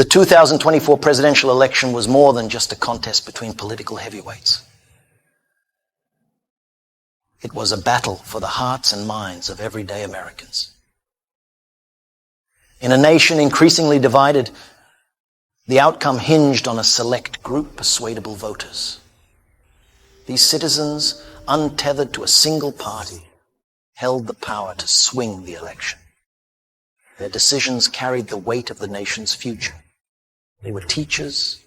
The 2024 presidential election was more than just a contest between political heavyweights. It was a battle for the hearts and minds of everyday Americans. In a nation increasingly divided, the outcome hinged on a select group, persuadable voters. These citizens, untethered to a single party, held the power to swing the election. Their decisions carried the weight of the nation's future. They were teachers,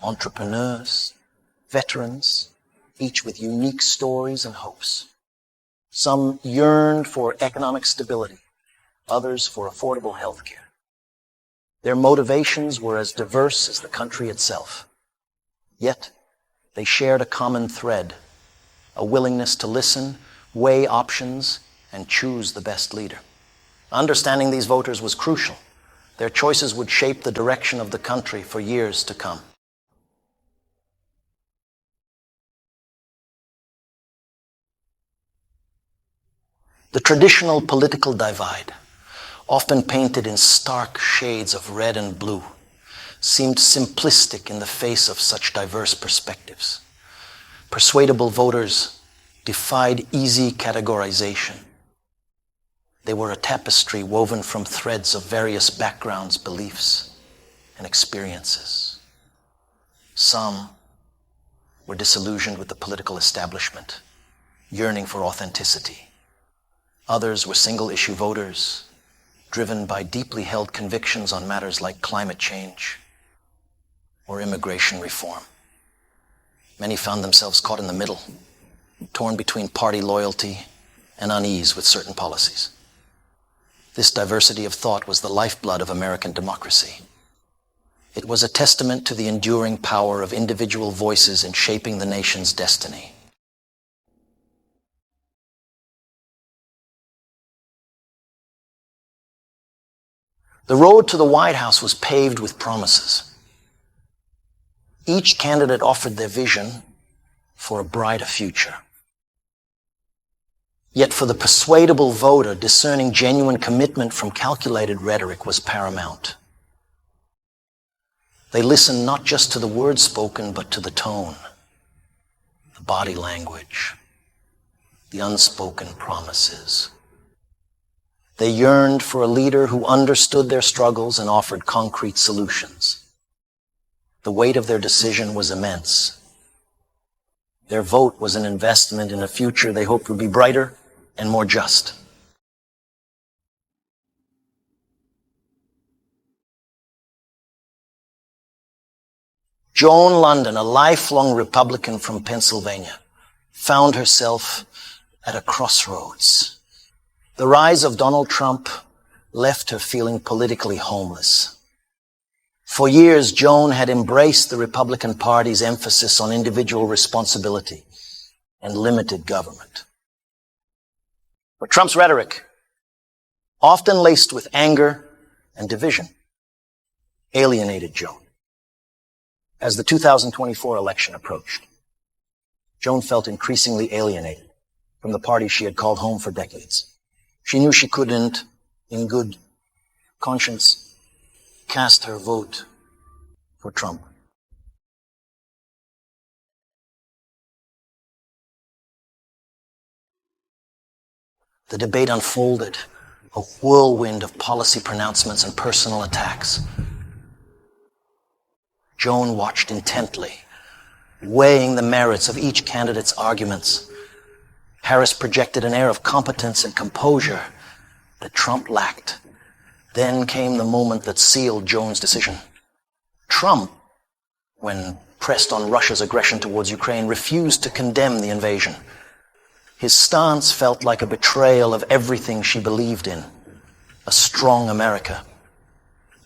entrepreneurs, veterans, each with unique stories and hopes. Some yearned for economic stability, others for affordable health care. Their motivations were as diverse as the country itself. Yet, they shared a common thread, a willingness to listen, weigh options, and choose the best leader. Understanding these voters was crucial. Their choices would shape the direction of the country for years to come. The traditional political divide, often painted in stark shades of red and blue, seemed simplistic in the face of such diverse perspectives. Persuadable voters defied easy categorization. They were a tapestry woven from threads of various backgrounds, beliefs, and experiences. Some were disillusioned with the political establishment, yearning for authenticity. Others were single-issue voters, driven by deeply held convictions on matters like climate change or immigration reform. Many found themselves caught in the middle, torn between party loyalty and unease with certain policies. This diversity of thought was the lifeblood of American democracy. It was a testament to the enduring power of individual voices in shaping the nation's destiny. The road to the White House was paved with promises. Each candidate offered their vision for a brighter future. Yet for the persuadable voter, discerning genuine commitment from calculated rhetoric was paramount. They listened not just to the words spoken, but to the tone, the body language, the unspoken promises. They yearned for a leader who understood their struggles and offered concrete solutions. The weight of their decision was immense. Their vote was an investment in a future they hoped would be brighter and more just. Joan London, a lifelong Republican from Pennsylvania, found herself at a crossroads. The rise of Donald Trump left her feeling politically homeless. For years, Joan had embraced the Republican Party's emphasis on individual responsibility and limited government. But Trump's rhetoric, often laced with anger and division, alienated Joan. As the 2024 election approached, Joan felt increasingly alienated from the party she had called home for decades. She knew she couldn't, in good conscience, cast her vote for Trump. The debate unfolded, a whirlwind of policy pronouncements and personal attacks. Joan watched intently, weighing the merits of each candidate's arguments. Harris projected an air of competence and composure that Trump lacked. Then came the moment that sealed Joan's decision. Trump, when pressed on Russia's aggression towards Ukraine, refused to condemn the invasion. His stance felt like a betrayal of everything she believed in: a strong America,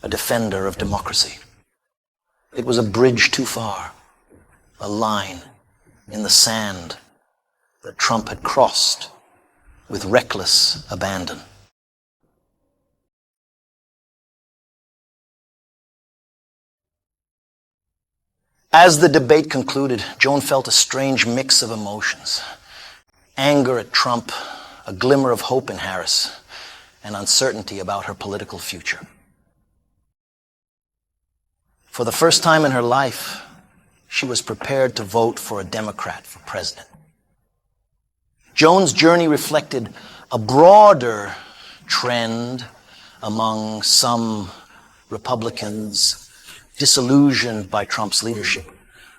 a defender of democracy. It was a bridge too far, a line in the sand that Trump had crossed with reckless abandon. As the debate concluded, Joan felt a strange mix of emotions. Anger at Trump, a glimmer of hope in Harris, and uncertainty about her political future. For the first time in her life, she was prepared to vote for a Democrat for president. Joan's journey reflected a broader trend among some Republicans disillusioned by Trump's leadership.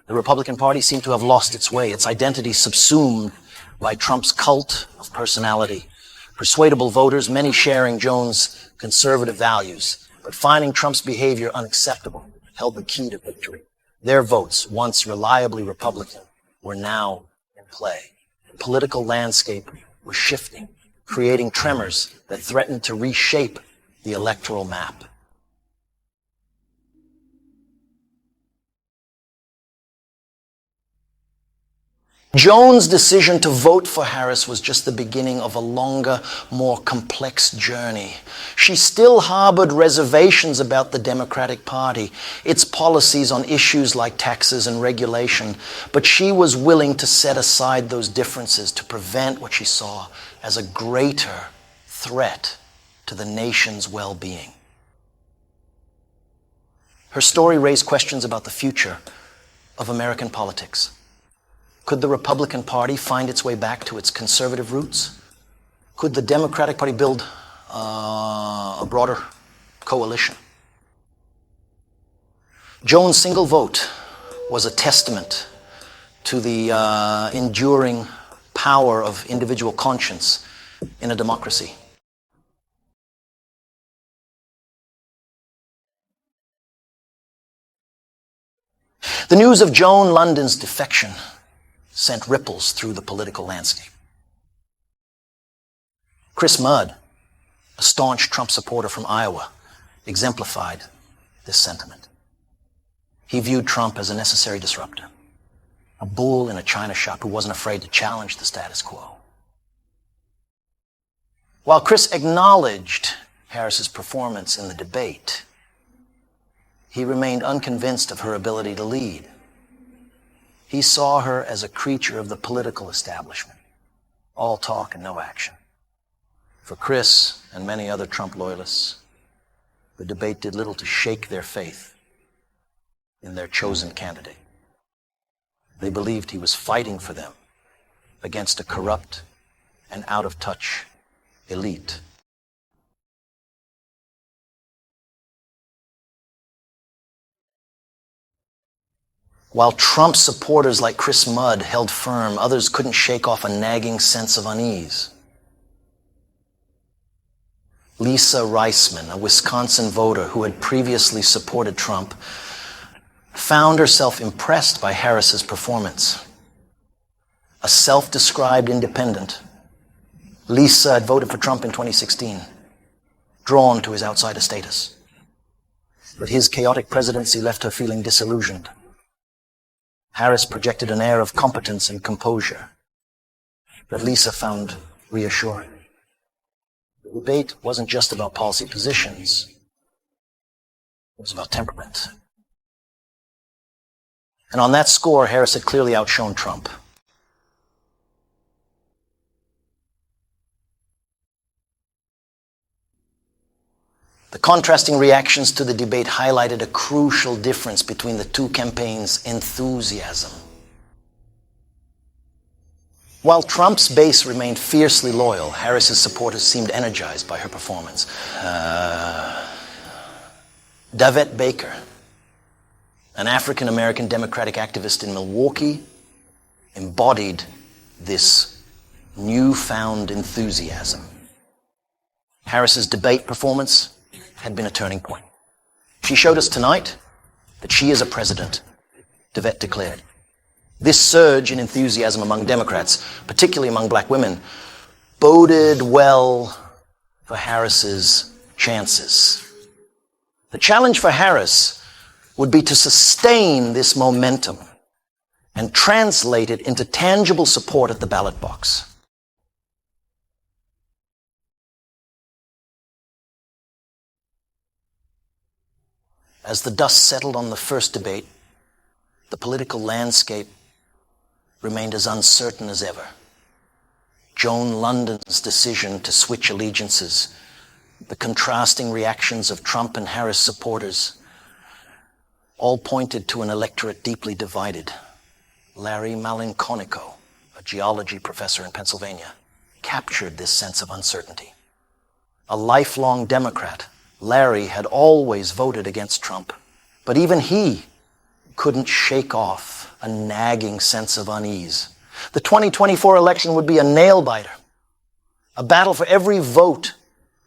The Republican Party seemed to have lost its way, its identity subsumed by Trump's cult of personality. Persuadable voters, many sharing Joan's conservative values, but finding Trump's behavior unacceptable, held the key to victory. Their votes, once reliably Republican, were now in play. The political landscape was shifting, creating tremors that threatened to reshape the electoral map. Joan's decision to vote for Harris was just the beginning of a longer, more complex journey. She still harbored reservations about the Democratic Party, its policies on issues like taxes and regulation, but she was willing to set aside those differences to prevent what she saw as a greater threat to the nation's well-being. Her story raised questions about the future of American politics. Could the Republican Party find its way back to its conservative roots? Could the Democratic Party build a broader coalition? Joan's single vote was a testament to the enduring power of individual conscience in a democracy. The news of Joan London's defection sent ripples through the political landscape. Chris Mudd, a staunch Trump supporter from Iowa, exemplified this sentiment. He viewed Trump as a necessary disruptor, a bull in a china shop who wasn't afraid to challenge the status quo. While Chris acknowledged Harris's performance in the debate, he remained unconvinced of her ability to lead. He saw her as a creature of the political establishment, all talk and no action. For Chris and many other Trump loyalists, the debate did little to shake their faith in their chosen candidate. They believed he was fighting for them against a corrupt and out-of-touch elite. While Trump supporters like Chris Mudd held firm, others couldn't shake off a nagging sense of unease. Lisa Reisman, a Wisconsin voter who had previously supported Trump, found herself impressed by Harris's performance. A self-described independent, Lisa had voted for Trump in 2016, drawn to his outsider status. But his chaotic presidency left her feeling disillusioned. Harris projected an air of competence and composure that Lisa found reassuring. The debate wasn't just about policy positions. It was about temperament. And on that score, Harris had clearly outshone Trump. The contrasting reactions to the debate highlighted a crucial difference between the two campaigns' enthusiasm. While Trump's base remained fiercely loyal, Harris's supporters seemed energized by her performance. Davette Baker, an African-American Democratic activist in Milwaukee, embodied this newfound enthusiasm. Harris's debate performance had been a turning point. She showed us tonight that she is a president, Davette declared. This surge in enthusiasm among Democrats, particularly among black women, boded well for Harris's chances. The challenge for Harris would be to sustain this momentum and translate it into tangible support at the ballot box. As the dust settled on the first debate, the political landscape remained as uncertain as ever. Joan London's decision to switch allegiances, the contrasting reactions of Trump and Harris supporters, all pointed to an electorate deeply divided. Larry Malinconico, a geology professor in Pennsylvania, captured this sense of uncertainty. A lifelong Democrat, Larry had always voted against Trump, but even he couldn't shake off a nagging sense of unease. The 2024 election would be a nail-biter, a battle for every vote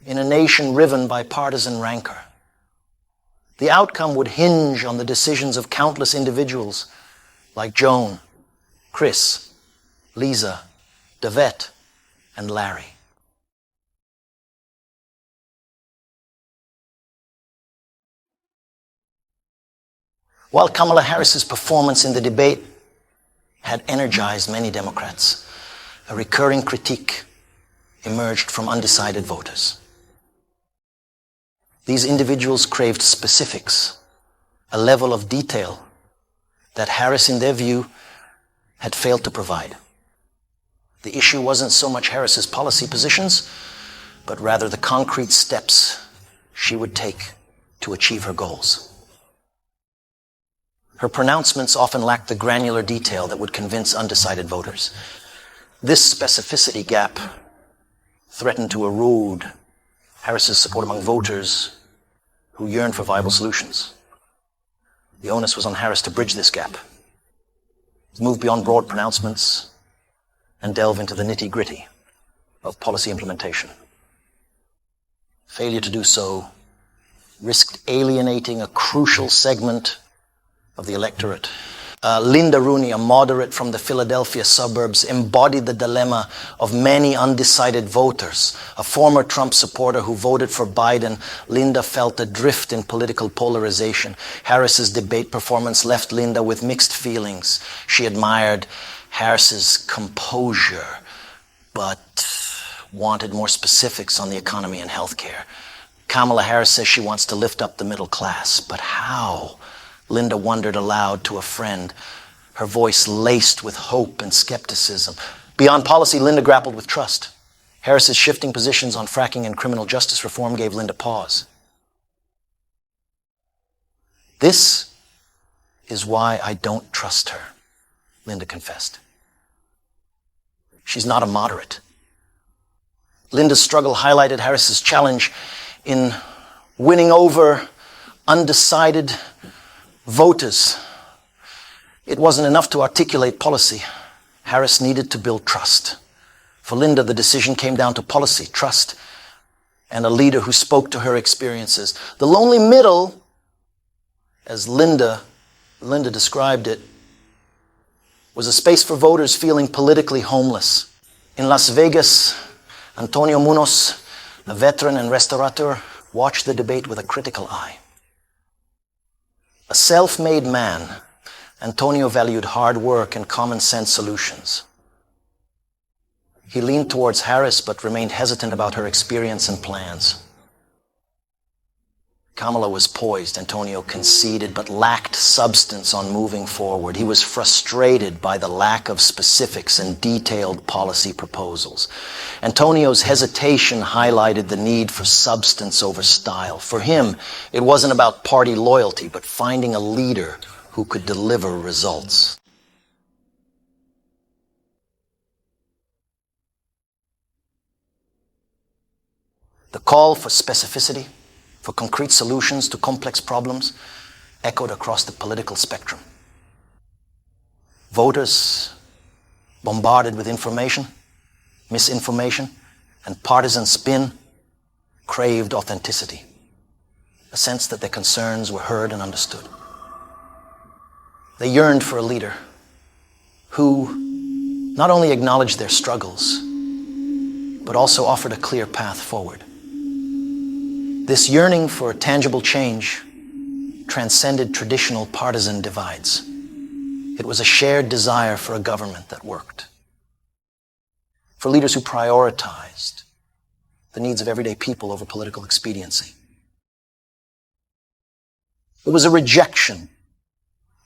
in a nation riven by partisan rancor. The outcome would hinge on the decisions of countless individuals like Joan, Chris, Lisa, Davette, and Larry. While Kamala Harris's performance in the debate had energized many Democrats, a recurring critique emerged from undecided voters. These individuals craved specifics, a level of detail that Harris, in their view, had failed to provide. The issue wasn't so much Harris's policy positions, but rather the concrete steps she would take to achieve her goals. Her pronouncements often lacked the granular detail that would convince undecided voters. This specificity gap threatened to erode Harris's support among voters who yearned for viable solutions. The onus was on Harris to bridge this gap, to move beyond broad pronouncements and delve into the nitty-gritty of policy implementation. Failure to do so risked alienating a crucial segment of the electorate. Linda Rooney, a moderate from the Philadelphia suburbs, embodied the dilemma of many undecided voters. A former Trump supporter who voted for Biden, Linda felt adrift in political polarization. Harris's debate performance left Linda with mixed feelings. She admired Harris's composure, but wanted more specifics on the economy and healthcare. Kamala Harris says she wants to lift up the middle class, but how? Linda wondered aloud to a friend, her voice laced with hope and skepticism. Beyond policy, Linda grappled with trust. Harris's shifting positions on fracking and criminal justice reform gave Linda pause. This is why I don't trust her, Linda confessed. She's not a moderate. Linda's struggle highlighted Harris's challenge in winning over undecided voters. It wasn't enough to articulate policy. Harris needed to build trust. For Linda, the decision came down to policy, trust, and a leader who spoke to her experiences. The lonely middle, as Linda described it, was a space for voters feeling politically homeless. In Las Vegas, Antonio Munoz, a veteran and restaurateur, watched the debate with a critical eye. A self-made man, Antonio valued hard work and common sense solutions. He leaned towards Harris but remained hesitant about her experience and plans. Kamala was poised, Antonio conceded, but lacked substance on moving forward. He was frustrated by the lack of specifics and detailed policy proposals. Antonio's hesitation highlighted the need for substance over style. For him, it wasn't about party loyalty, but finding a leader who could deliver results. The call for specificity, for concrete solutions to complex problems, echoed across the political spectrum. Voters, bombarded with information, misinformation, and partisan spin, craved authenticity, a sense that their concerns were heard and understood. They yearned for a leader who not only acknowledged their struggles, but also offered a clear path forward. This yearning for tangible change transcended traditional partisan divides. It was a shared desire for a government that worked, for leaders who prioritized the needs of everyday people over political expediency. It was a rejection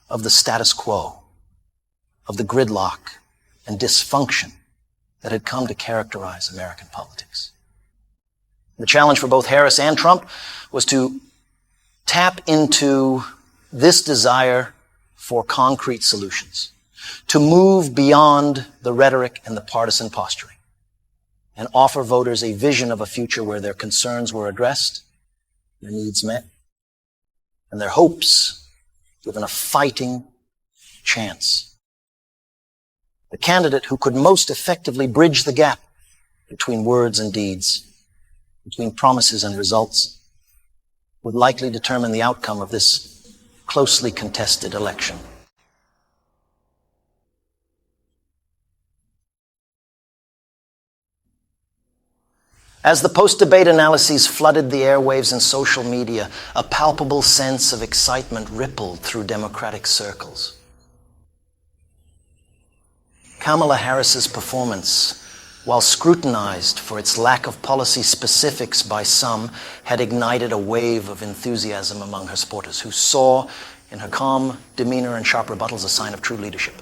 of the status quo, of the gridlock and dysfunction that had come to characterize American politics. The challenge for both Harris and Trump was to tap into this desire for concrete solutions, to move beyond the rhetoric and the partisan posturing, and offer voters a vision of a future where their concerns were addressed, their needs met, and their hopes given a fighting chance. The candidate who could most effectively bridge the gap between words and deeds, between promises and results, would likely determine the outcome of this closely contested election. As the post-debate analyses flooded the airwaves and social media, a palpable sense of excitement rippled through Democratic circles. Kamala Harris's performance, while scrutinized for its lack of policy specifics by some, had ignited a wave of enthusiasm among her supporters, who saw in her calm demeanor and sharp rebuttals a sign of true leadership.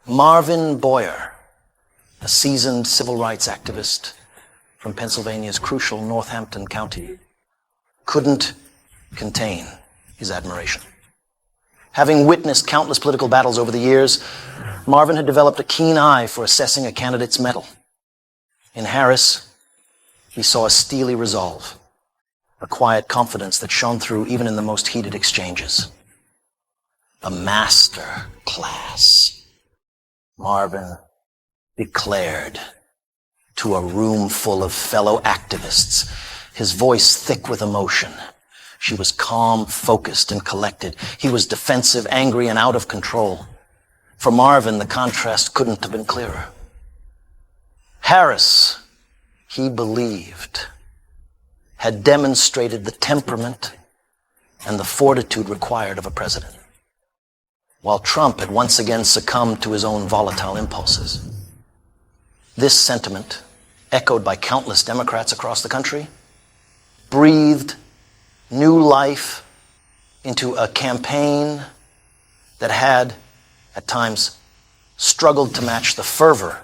Marvin Boyer, a seasoned civil rights activist from Pennsylvania's crucial Northampton County, couldn't contain his admiration. Having witnessed countless political battles over the years, Marvin had developed a keen eye for assessing a candidate's mettle. In Harris, he saw a steely resolve, a quiet confidence that shone through even in the most heated exchanges. A master class, Marvin declared to a room full of fellow activists, his voice thick with emotion. She was calm, focused, and collected. He was defensive, angry, and out of control. For Marvin, the contrast couldn't have been clearer. Harris, he believed, had demonstrated the temperament and the fortitude required of a president, while Trump had once again succumbed to his own volatile impulses. This sentiment, echoed by countless Democrats across the country, breathed new life into a campaign that had, at times, struggled to match the fervor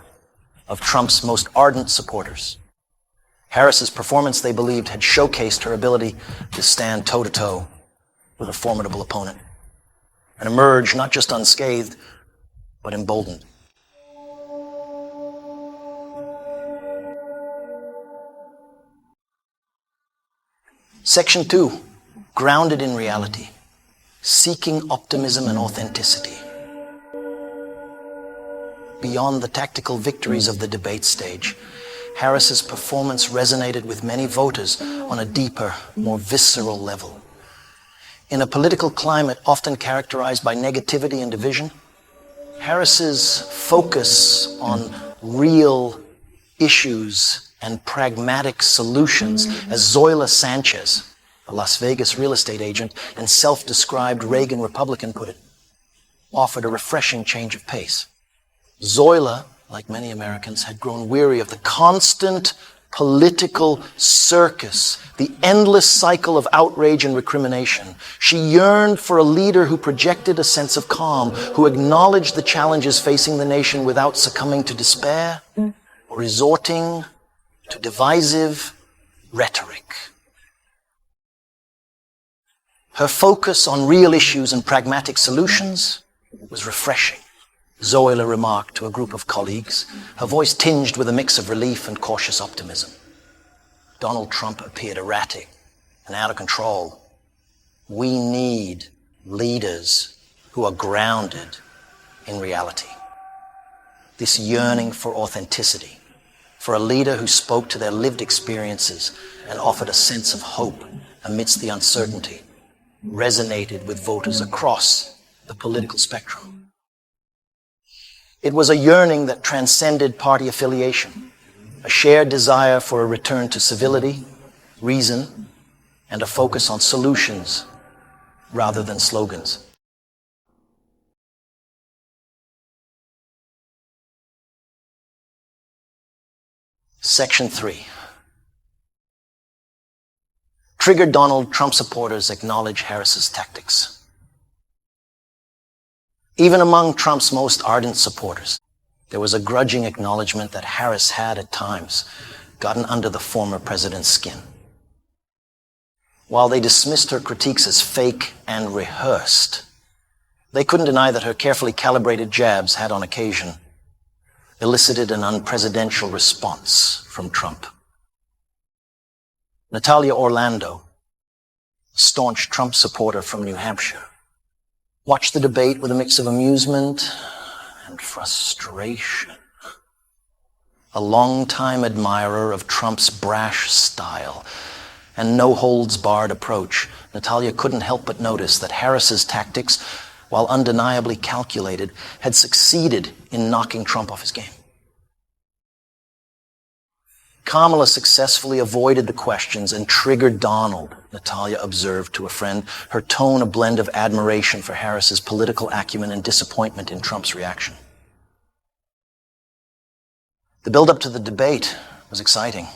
of Trump's most ardent supporters. Harris's performance, they believed, had showcased her ability to stand toe-to-toe with a formidable opponent and emerge not just unscathed, but emboldened. Section 2, grounded in reality, seeking optimism and authenticity. Beyond the tactical victories of the debate stage, Harris's performance resonated with many voters on a deeper, more visceral level. In a political climate often characterized by negativity and division, Harris's focus on real issues and pragmatic solutions, as Zoila Sanchez, a Las Vegas real estate agent and self-described Reagan Republican, put it, offered a refreshing change of pace. Zoila, like many Americans, had grown weary of the constant political circus, the endless cycle of outrage and recrimination. She yearned for a leader who projected a sense of calm, who acknowledged the challenges facing the nation without succumbing to despair or resorting to divisive rhetoric. Her focus on real issues and pragmatic solutions was refreshing, Zoila remarked to a group of colleagues, her voice tinged with a mix of relief and cautious optimism. Donald Trump appeared erratic and out of control. We need leaders who are grounded in reality. This yearning for authenticity, for a leader who spoke to their lived experiences and offered a sense of hope amidst the uncertainty, resonated with voters across the political spectrum. It was a yearning that transcended party affiliation, a shared desire for a return to civility, reason, and a focus on solutions rather than slogans. Section 3. Triggered Donald Trump supporters acknowledge Harris's tactics. Even among Trump's most ardent supporters, there was a grudging acknowledgement that Harris had, at times, gotten under the former president's skin. While they dismissed her critiques as fake and rehearsed, they couldn't deny that her carefully calibrated jabs had on occasion elicited an unpresidential response from Trump. Natalia Orlando, a staunch Trump supporter from New Hampshire, watched the debate with a mix of amusement and frustration. A longtime admirer of Trump's brash style and no-holds-barred approach, Natalia couldn't help but notice that Harris's tactics, while undeniably calculated, had succeeded in knocking Trump off his game. Kamala successfully avoided the questions and triggered Donald, Natalia observed to a friend, her tone a blend of admiration for Harris's political acumen and disappointment in Trump's reaction. The build-up to the debate was exciting,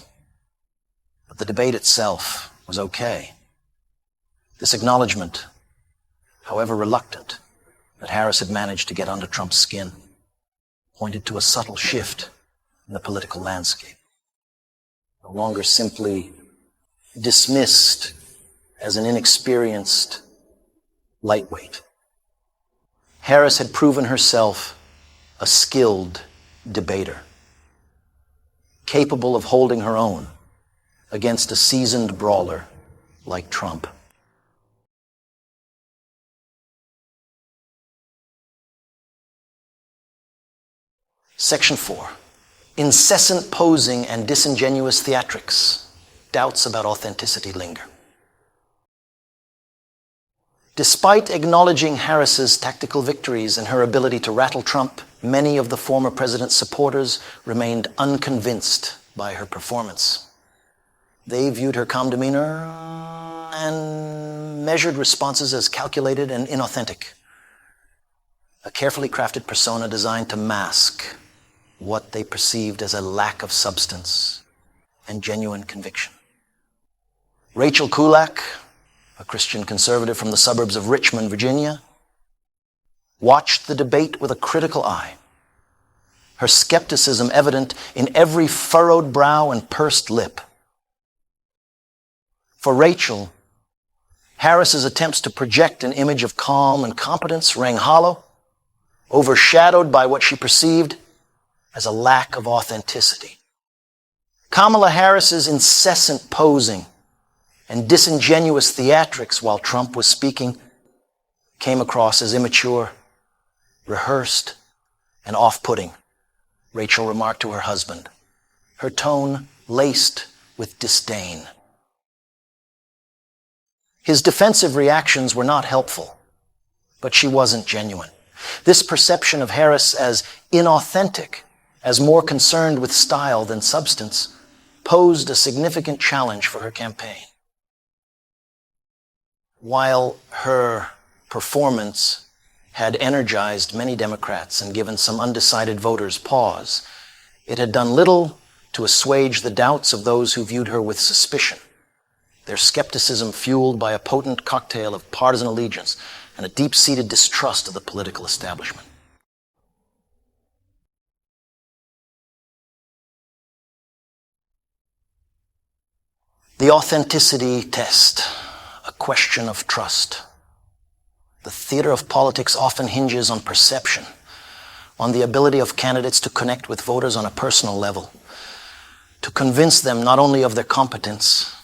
but the debate itself was okay. This acknowledgement, however reluctant, that Harris had managed to get under Trump's skin, pointed to a subtle shift in the political landscape. No longer simply dismissed as an inexperienced lightweight. Harris had proven herself a skilled debater, capable of holding her own against a seasoned brawler like Trump. Section 4. Incessant posing and disingenuous theatrics. Doubts about authenticity linger. Despite acknowledging Harris's tactical victories and her ability to rattle Trump, many of the former president's supporters remained unconvinced by her performance. They viewed her calm demeanor and measured responses as calculated and inauthentic. A carefully crafted persona designed to mask what they perceived as a lack of substance and genuine conviction. Rachel Kulak, a Christian conservative from the suburbs of Richmond, Virginia, watched the debate with a critical eye, her skepticism evident in every furrowed brow and pursed lip. For Rachel, Harris's attempts to project an image of calm and competence rang hollow, overshadowed by what she perceived as a lack of authenticity. Kamala Harris's incessant posing and disingenuous theatrics while Trump was speaking came across as immature, rehearsed, and off-putting, Rachel remarked to her husband, her tone laced with disdain. His defensive reactions were not helpful, but she wasn't genuine. This perception of Harris as inauthentic, as more concerned with style than substance, posed a significant challenge for her campaign. While her performance had energized many Democrats and given some undecided voters pause, it had done little to assuage the doubts of those who viewed her with suspicion, their skepticism fueled by a potent cocktail of partisan allegiance and a deep-seated distrust of the political establishment. The authenticity test, a question of trust. The theater of politics often hinges on perception, on the ability of candidates to connect with voters on a personal level, to convince them not only of their competence,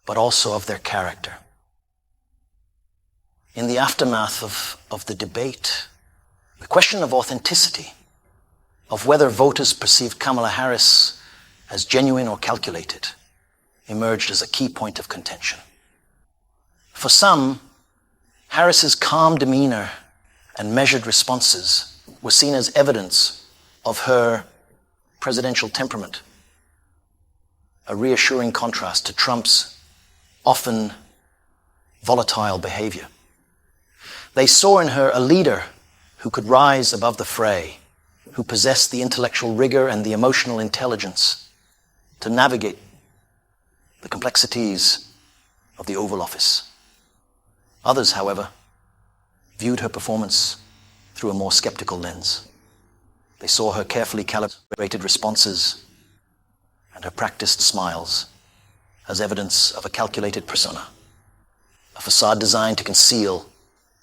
but also of their character. In the aftermath of the debate, the question of authenticity, of whether voters perceived Kamala Harris as genuine or calculated, emerged as a key point of contention. For some, Harris's calm demeanor and measured responses were seen as evidence of her presidential temperament, a reassuring contrast to Trump's often volatile behavior. They saw in her a leader who could rise above the fray, who possessed the intellectual rigor and the emotional intelligence to navigate the complexities of the Oval Office. Others, however, viewed her performance through a more skeptical lens. They saw her carefully calibrated responses and her practiced smiles as evidence of a calculated persona, a facade designed to conceal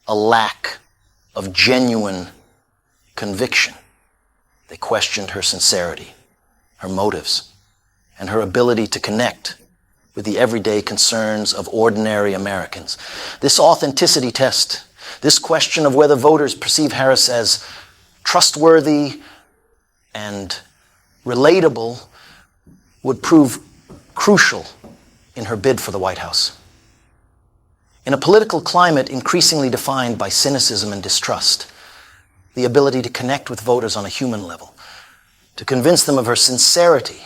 a lack of genuine conviction. They questioned her sincerity, her motives, and her ability to connect with the everyday concerns of ordinary Americans. This authenticity test, this question of whether voters perceive Harris as trustworthy and relatable, would prove crucial in her bid for the White House. In a political climate increasingly defined by cynicism and distrust, the ability to connect with voters on a human level, to convince them of her sincerity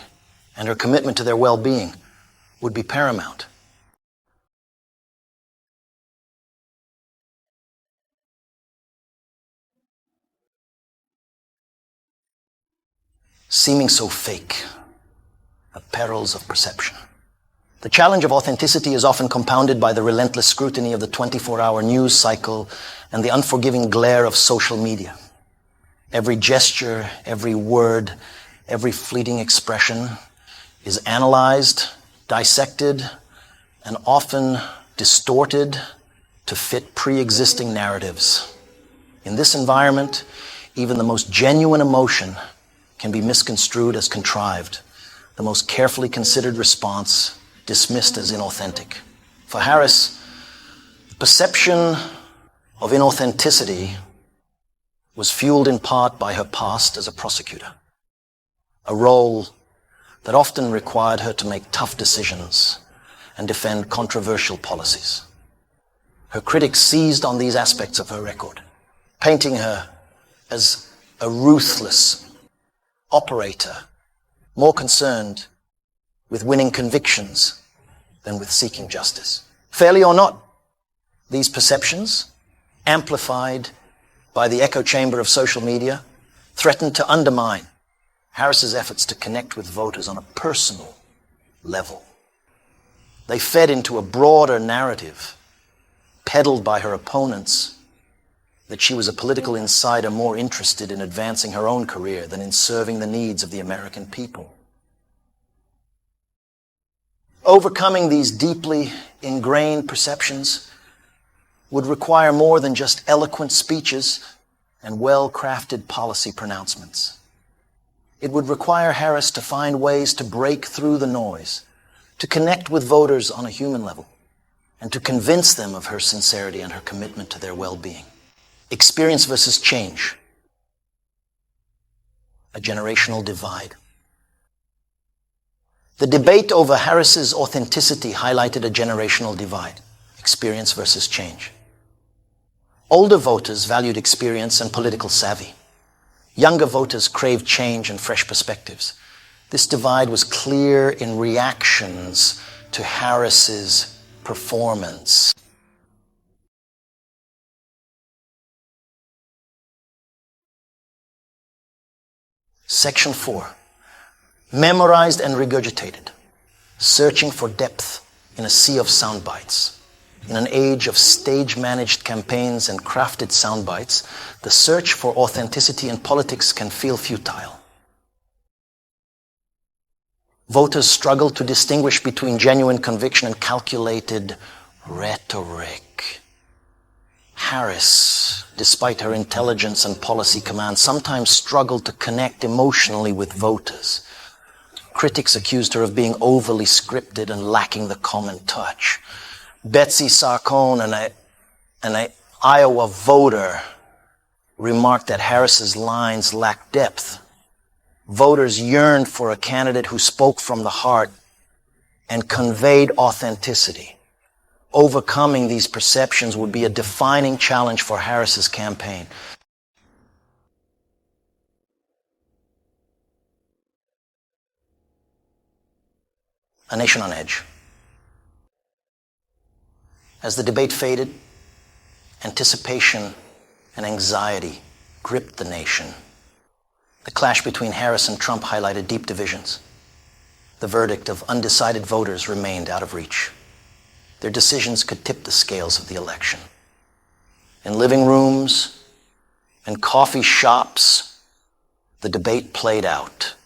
and her commitment to their well-being, would be paramount. Seeming so fake, the perils of perception. The challenge of authenticity is often compounded by the relentless scrutiny of the 24-hour news cycle and the unforgiving glare of social media. Every gesture, every word, every fleeting expression is analyzed, dissected, and often distorted to fit pre-existing narratives. In this environment, even the most genuine emotion can be misconstrued as contrived, the most carefully considered response dismissed as inauthentic. For Harris, the perception of inauthenticity was fueled in part by her past as a prosecutor, a role that often required her to make tough decisions and defend controversial policies. Her critics seized on these aspects of her record, painting her as a ruthless operator, more concerned with winning convictions than with seeking justice. Fairly or not, these perceptions, amplified by the echo chamber of social media, threatened to undermine Harris's efforts to connect with voters on a personal level. They fed into a broader narrative, peddled by her opponents, that she was a political insider more interested in advancing her own career than in serving the needs of the American people. Overcoming these deeply ingrained perceptions would require more than just eloquent speeches and well-crafted policy pronouncements. It would require Harris to find ways to break through the noise, to connect with voters on a human level, and to convince them of her sincerity and her commitment to their well-being. Experience versus change. A generational divide. The debate over Harris's authenticity highlighted a generational divide. Experience versus change. Older voters valued experience and political savvy. Younger voters craved change and fresh perspectives. This divide was clear in reactions to Harris's performance. Section 4. Memorized and regurgitated. Searching for depth in a sea of sound bites. In an age of stage-managed campaigns and crafted sound bites, the search for authenticity in politics can feel futile. Voters struggle to distinguish between genuine conviction and calculated rhetoric. Harris, despite her intelligence and policy command, sometimes struggled to connect emotionally with voters. Critics accused her of being overly scripted and lacking the common touch. Betsy Sarcone, an Iowa voter, remarked that Harris's lines lacked depth. Voters yearned for a candidate who spoke from the heart and conveyed authenticity. Overcoming these perceptions would be a defining challenge for Harris's campaign. A nation on edge. As the debate faded, anticipation and anxiety gripped the nation. The clash between Harris and Trump highlighted deep divisions. The verdict of undecided voters remained out of reach. Their decisions could tip the scales of the election. In living rooms and coffee shops, the debate played out.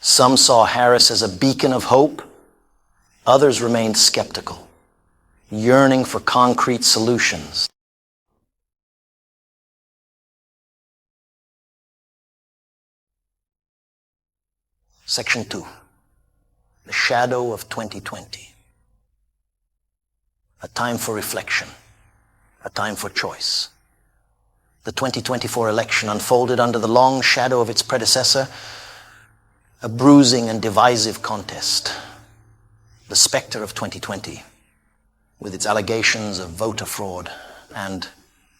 Some saw Harris as a beacon of hope, Others remained skeptical, yearning for concrete solutions. Section 2, the shadow of 2020. A time for reflection, a time for choice. The 2024 election unfolded under the long shadow of its predecessor, a bruising and divisive contest. The specter of 2020, with its allegations of voter fraud and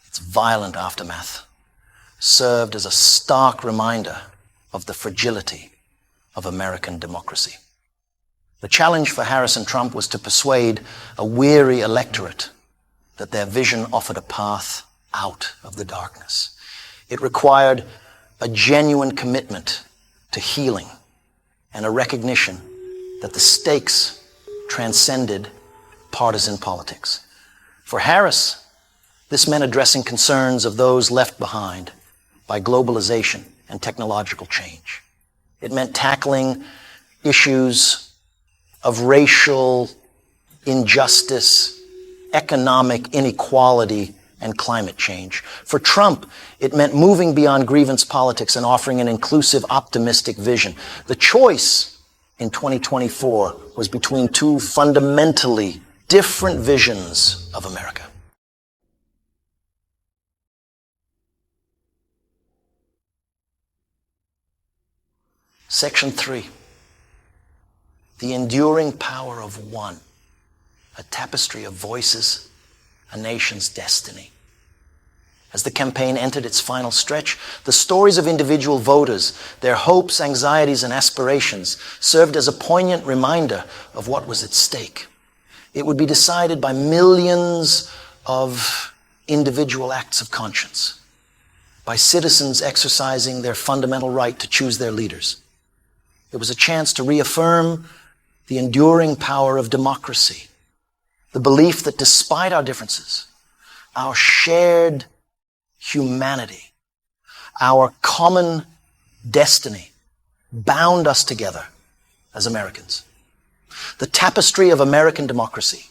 its violent aftermath, served as a stark reminder of the fragility of American democracy. The challenge for Harris and Trump was to persuade a weary electorate that their vision offered a path out of the darkness. It required a genuine commitment to healing and a recognition that the stakes transcended partisan politics. For Harris, this meant addressing concerns of those left behind by globalization and technological change. It meant tackling issues of racial injustice, economic inequality, and climate change. For Trump, it meant moving beyond grievance politics and offering an inclusive, optimistic vision. The choice in 2024 was between two fundamentally different visions of America. Section 3, the enduring power of one, a tapestry of voices, a nation's destiny. As the campaign entered its final stretch, the stories of individual voters, their hopes, anxieties, and aspirations served as a poignant reminder of what was at stake. It would be decided by millions of individual acts of conscience, by citizens exercising their fundamental right to choose their leaders. It was a chance to reaffirm the enduring power of democracy, the belief that despite our differences, our shared humanity, our common destiny bound us together as Americans. The tapestry of American democracy,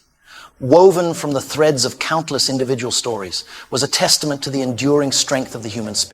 woven from the threads of countless individual stories, was a testament to the enduring strength of the human spirit.